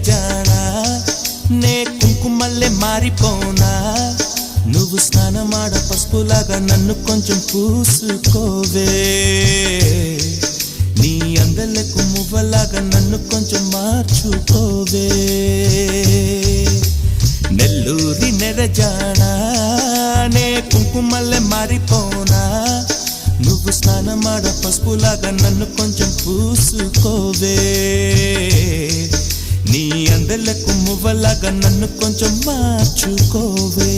నెరజానా నే కుంకుమల్లే మారిపోనా నువ్వు స్నానమాడ పసుపులాగా నన్ను కొంచెం పూసుకోవే నీ అందలకు మువ్వలాగా నన్ను కొంచెం మార్చుకోవే నెల్లూరి నెరజానా నే కుంకుమల్లే మారిపోనా నువ్వు స్నానమాడ పసుపులాగా నన్ను కొంచెం పూసుకోవే నీ అందలకు మువ్వలాగా నన్ను కొంచెం మార్చుకోవే